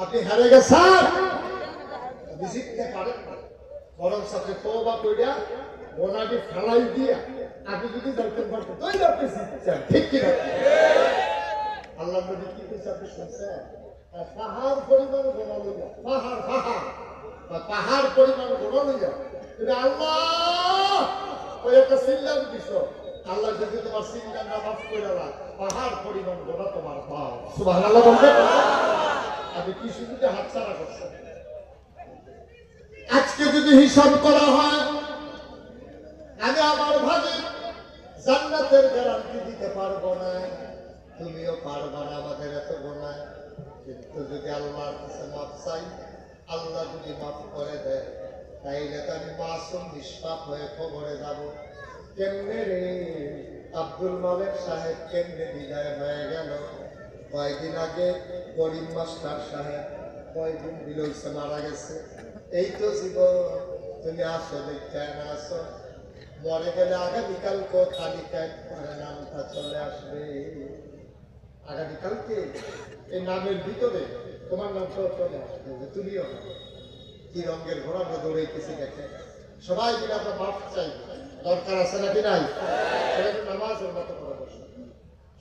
আপনি হেরে গেছেন, জিততে পারেন না। বরং সাথে তওবা কইরা গোনাটি ফেলাই দিয়া আপনি যদি জানতেন পারতেন তাহলে আপনি জিতছেন, ঠিক কি না? আল্লাহ নবী কি কইছে আপনি শুনছেন? পাহাড় পরিমাণ গোনা লইয়া, পাহাড় পরিমাণ গোনা লইয়া তুমি আল্লাহ ওই একটা সিল্লাম দিছ, আল্লাহ যদি তোমার সিল্লামটা মাফ করে দেয় পাহাড় পরিমাণ গোনা তোমার পাও। সুবহানাল্লাহ বলবেন? আপনি কি শুনতে হাতছাড়া করছেন? আজকে যদি হিসাব করা হয় আমি আমার ভাগে জান্নাতের গ্যারান্টি দিতে পারবো না, তুমিও পারবা না আমাদের এত গোনা। কিন্তু যদি আল্লাহর কাছে মাফ চাই, আল্লাহ যদি মাফ করে দেয় তাইলে তো আমি মাসুম নিষ্পাপ হয়ে কবরে যাব। কেমনে রে আব্দুল মালেক সাহেব কেমনে বিদায় হয়ে গেল? কয়েকদিন আগে করিম মাস্টার সাহেব কয়েকদিন বিলইছে মারা গেছে। এই তো জীবন, তুমি আসো দেখতে না আসো, মরে গেলে আগামীকাল তালিকায় তোমার নামটা চলে আসবে। আগামীকালকে এই নামের ভিতরে তোমার নামটাও চলে আসবে, তুমিও কি রঙের ঘোড়া আমরা দৌড়াইতেছি দেখে। সবাই মিলে আমরা মাফ চাই, দরকার আছে নাকি নাই? সবাই নামাজের মতো করে বসে,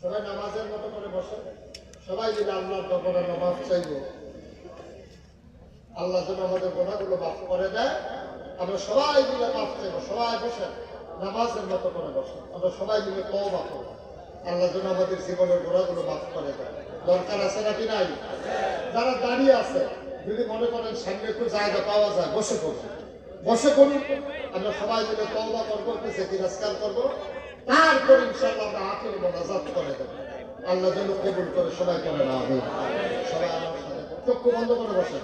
সবাই নামাজের মতো করে বসে, সবাই মিলে আল্লাহর দরবারে মাফ চাইব। আল্লাহ যেন আমাদের গোনাগুলো মাফ করে দেয়। আমরা সবাই মিলে মাফ চাইব, সবাই বসে নামাজের মতো করে বসে, আমরা সবাই মিলে তওবা করব। আল্লাহ যেন আমাদের জীবনের গোনাগুলো মাফ করে দেয়। দরকার আছে নাকি নাই? যারা দাঁড়িয়ে আছে যদি মনে করেন সামনে একটু জায়গা পাওয়া যায় বসে পড়ুন, বসে পড়ুন। আমরা সবাই মিলে তওবা করবো, পিছে তিরস্কার করবো, তারপর ইনশাআল্লাহ আমরা আখির মোনাজাত করে দেব। আল্লাহ যেন কবুল করে। সবাই করে না আমি সবাই আমার সাথে চক্ষু বন্ধ করে বসে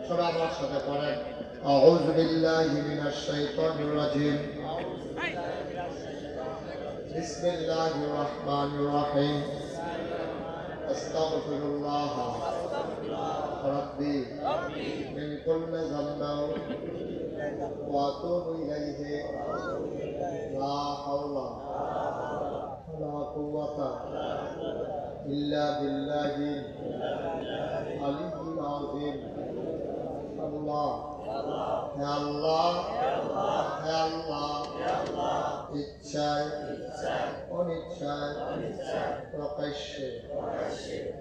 সবাই আমার সাথে পড়েন আউযু বিল্লাহি মিনাশ শাইতানির রাজিম বিসমিল্লাহির রাহমানির রাহিম আস্তাগফিরুল্লাহ রাব্বি মিন কুল্লি যামবিন ওয়া আতুবু ইলাইহি লা হাওলা ওয়া লা কুওয়াতা ইল্লা বিল্লাহিল আলিয়্যিল আযীম। আল্লাহ হে আল্লাহ হে আল্লাহ, ইচ্ছায় অনিচ্ছায় প্রকাশ্যে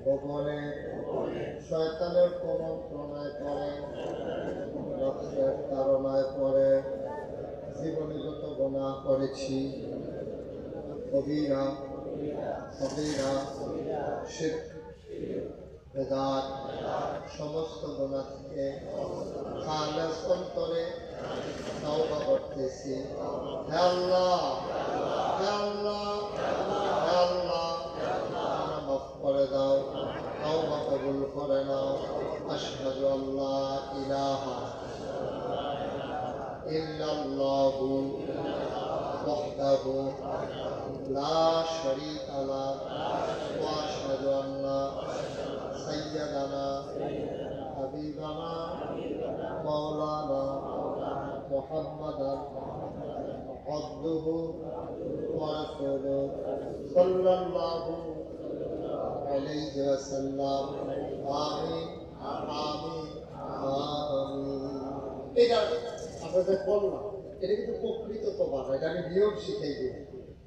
গোপনে শয়তানের কুমন্ত্রণায় পড়ে, নফসের তাড়নায় পড়ে জীবনে যত গুনাহ করেছি, কবিরা সগীরা শিরক বেদাত সমস্ত গুনাহ থেকে খালেস অন্তরে তওবা করতেছি। হে আল্লাহ হে আল্লাহ হে আল্লাহ, মাফ করে দাও, তওবা কবুল করে নাও। আশহাদু আল্লা ইলাহা ইল্লাল্লাহু ওয়াহদাহু লা শারীকা লাহু ওয়া আশহাদু আন্না সাইয়্যিদানা হাবিবানা মাওলানা মুহাম্মাদান আবদুহু ওয়া রাসূলুহু সাল্লাল্লাহু আলাইহি ওয়াসাল্লাম। আমিন আমিন আমিন। এটা আপনাদের বললাম, এটা কিন্তু প্রকৃত তওবা না, এটা আমি নিয়ম শিখাই দিই।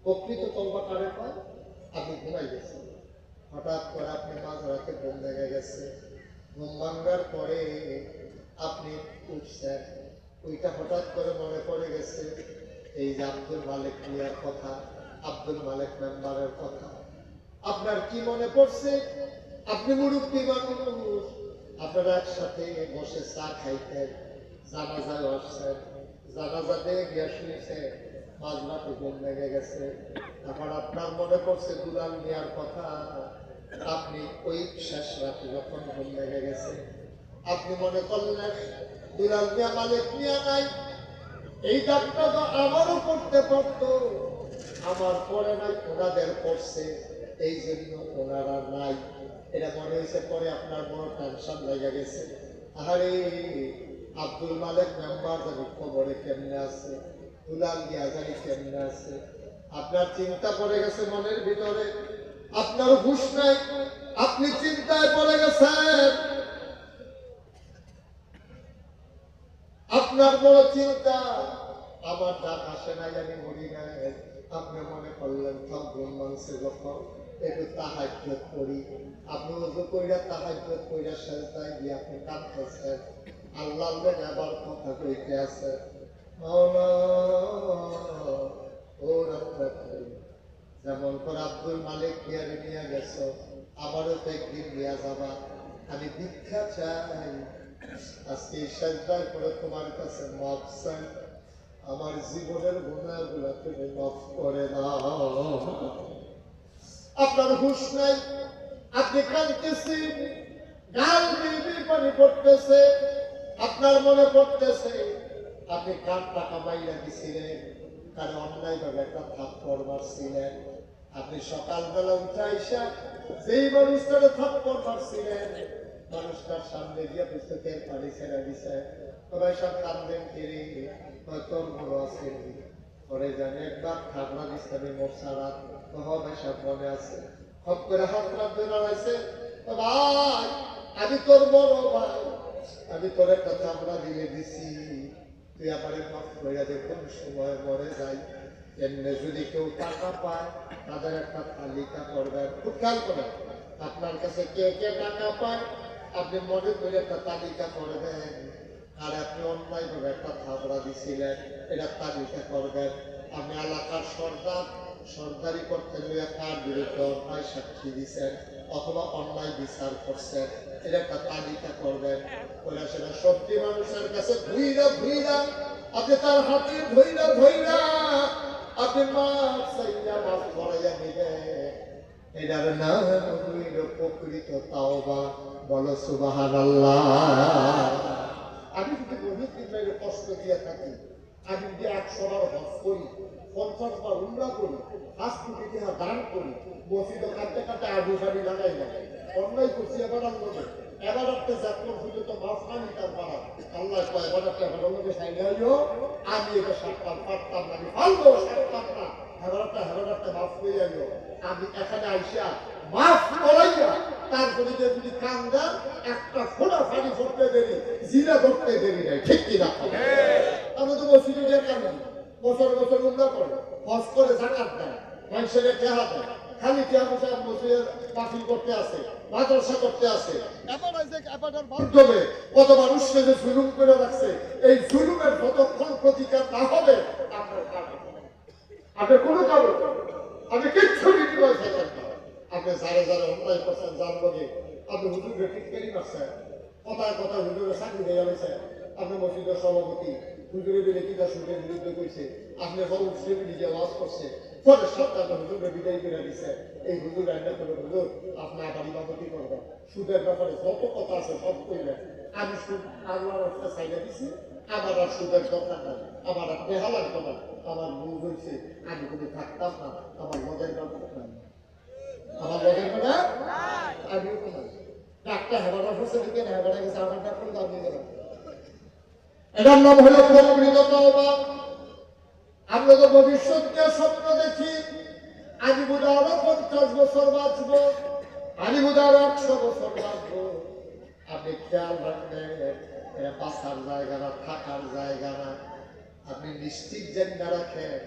প্রকৃত তওবা কারে পায়? আপনি ঘুমাই গেছেন, হঠাৎ করে আপনি মাঝরাতে ঘুম ভেঙে গেছে, ঘুম ভাঙার পরে আপনি উঠছেন, ওইটা হঠাৎ করে মনে পড়ে গেছে এই যে আব্দুল মালিক মিয়ার কথা, আব্দুল মালিক মেম্বারের কথা। আপনার কি মনে পড়ছে? আপনি মুরব্বী মানুষ, আপনারা একসাথে বসে চা খাইতেন, জানাজায় আসছেন, জানাজাতে গিয়া শুনেছেন, মাঝরাতে ঘুম ভেঙে গেছে। এখন আপনার মনে পড়ছে দুলাল মিয়ার কথা। আপনি ওই শেষ রাতে যখন ঘুম ভেঙে গেছে আপনি মনে করলেন দুলাল মিয়া মালিক মিয়া নাই, এই ডাক্তার তো আমারও পড়তে পারতো, আমার পরে নাই, ওনাদের পড়ছে, এই জন্য ওনারা নাই। এটা মনে হয়েছে। পরে আপনার বড় টেনশন লেগে গেছে, আরে আব্দুল মালিক মেম্বার জানি খবরে কেমনে আছে, দুলাল মিয়া জানি কেমনে আছে। আপনার চিন্তা পড়ে গেছে মনের ভিতরে, আপনার হুঁশ নাই, আপনি চিন্তায় পড়ে গেছেন। আপনার বড় চিন্তা, আমার ডাক আসে নাই, আমি মরি নাই। আপনি মনে করলেন তখন মানুষের যখন একটু তাহাজ্জুদ করি, আপনি ওযু কইরা তাহাজ্জুদ কইরা সেজদায় গিয়ে আপনি কাঁদতেছেন, আল্লাহর লগে আবার কথা কইতে আছে, মাওলা ও রহমত করি। যেমন করে আব্দুল মালিক বিহারি নিয়ে গেছো, আমারও তো একদিন নিয়ে যাবা, আমি ভিক্ষা চাই। আজকে সেজদা করে তোমার কাছে মাফ চাই, আমার জীবনের গুনাহগুলো তুমি মাফ করে দাও। আপনার হুঁশ নাই, আপনি কাঁদতেছেন, গাল বেয়ে পানি পড়তেছে, আপনার মনে পড়তেছে আপনি কার টাকা মাইরা দিছিলেন, কারণ অন্যায় ভাবে একটা থাপ্পড় মারছিলেন। আপনি সকালবেলা উঠে আইসা যেই মানুষটাকে থাপ্পড় মারছিলেন, মানুষটার সামনে গিয়ে পুস্তকের পানি ছেড়ে দিছে, সবাই সব কাঁদলেন, কেড়ে তোর বড় আছে পরে জানি একবার খাবলা দিচ্ছে মোরসারা, তো হবে সব মনে আছে। হপ করে হাত রাত ধরে দাঁড়াইছে, ভাই আমি তোর বড় ভাই, আমি তোর একটা চামড়া দিয়ে দিছি, তুই আমার মাফ করে দে, কোন সময় মরে যাই। এমনি যদি কেউ টাকা পায় তাদের একটা তালিকা করবেন, খুব খেয়াল করেন, আপনার কাছে কে কে টাকা পায় আপনি মনে করে একটা তালিকা করবেন। আর আপনি অন্যায় ভাবে একটা থাবড়া দিছিলেন, এটা তালিকা করবেন। আপনি এলাকার সর্দার, সর্দারি করতে লইয়া কার বিরুদ্ধে অন্যায় সাক্ষী দিচ্ছেন অথবা অন্যায় বিচার করছেন, এটা একটা তালিকা করবেন। ওরা সেটা সত্যি মানুষের কাছে ধুইরা ধুইরা আপনি তার হাতে ধইরা ধইরা আপনি মাফ চাইয়া মাফ করাইয়া নিবেন। এটার নাম হইল প্রকৃত তাওবা। বলো সুবহানাল্লাহ। আমি যদি বহুদিন কষ্ট দিয়ে থাকি, আমি যদি 100 বার হজ করি, 50 বার উমরা করি, 5 কোটি টাকা দান করি, মসজিদে কাঁদতে কাঁদতে আবু সারি লাগাই না, অন্যায় করছি এবার আল্লাহ, এবার একটা জাতীয় পুজো তো মাফ না নিতাম পারা, আল্লাহ কয় এবার একটা হেবারকে সাইড হইল, আমি এটা সারতাম পারতাম না, আমি পারবো সারতাম না, হেবারটা মাফ হয়ে যাইল, আমি এখানে আইসা মাফ করাইয়া তার শরীরে যদি কান্দা একটা ফোঁটা পানি পড়তে দেরি, জিরা ধরতে দেরি নাই, ঠিক কিনা? আমরা তো মসজিদে যে কান্দি, বছর বছর উমরা করে, হজ করে, জাকাত দেয়, মানুষের টেহা দেয়, খালি টেহা পয়সা মসজিদের বাতিল করতে আসে, মাদ্রাসা করতে আসে, মাধ্যমে কত মানুষকে যে জুলুম করে রাখছে, এই জুলুমের যতক্ষণ প্রতিকার না হবে আপনার কোনো কারণ আপনি কিচ্ছু নিতে পারছেন না। আপনি যারা যারা অন্যায় করছেন জানবো যে আপনি হুজুরকে ঠিক করে পারছেন, কথায় কথায় হুজুরের চাকরি হয়ে গেছে, আপনি মসজিদের সভাপতি, হুজুরে দিলে কিনা সুদের বিরুদ্ধে কইছে, আপনি সব শ্রেণী যে ওয়াজ করছে, পরের সপ্তাহে আপনি হুজুরকে বিদায় করে দিচ্ছে, এই হুজুর রান্না করে হুজুর আপনি আবার ইবাদতি করবেন, সুদের ব্যাপারে যত কথা আছে সব কইলেন, আমি সুদ আল্লাহর রাস্তা চাইলে দিছি, আমার আর সুদের দরকার নাই, আমার আর দেহা লাগতো না, আমার বুঝ হয়েছে আমি যদি থাকতাম না, আমার মদের ব্যাপার নাই, আমার মদের ব্যাপার আমিও তো নাই, ডাক্তার হেবাটা ফসে দিকে না, হেবাটা গেছে আমার ডাক্তার দাম নিয়ে গেলাম। এটার নাম হলো প্রকৃত তওবা। আমরা তো ভবিষ্যৎকে স্বপ্ন দেখি, আমি বোধ আরো 50 বছর বাঁচবো, আমি বোধ আরো 100 বছর বাঁচবো। আপনি খেয়াল রাখবেন, এটা বাঁচার জায়গা না, থাকার জায়গা না। আপনি নিশ্চিত জায়গা রাখেন,